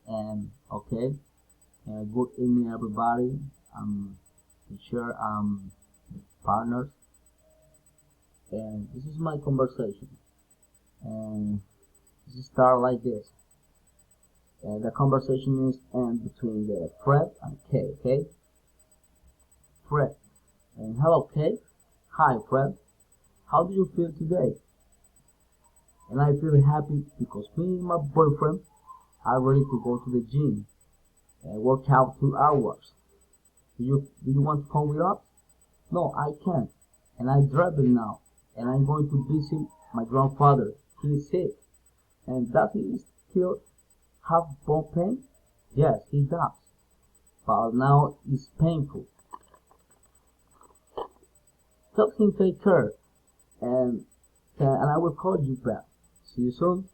And okay, good evening, everybody. I'm teacher, partners, and this is my conversation. And this start like this. The conversation is between the Fred and Kay. Okay, Fred. And hello, Kay. Hi, Fred. How do you feel today? And I feel happy because me and my boyfriend are ready to go to the gym and work out 2 hours. Do you want to come with us? No, I can't. And I drive it now. And I'm going to visit my grandfather. He's sick. And does he still have bone pain? Yes, he does. But now it's painful. Tell him take care. And I will call you back. See you soon.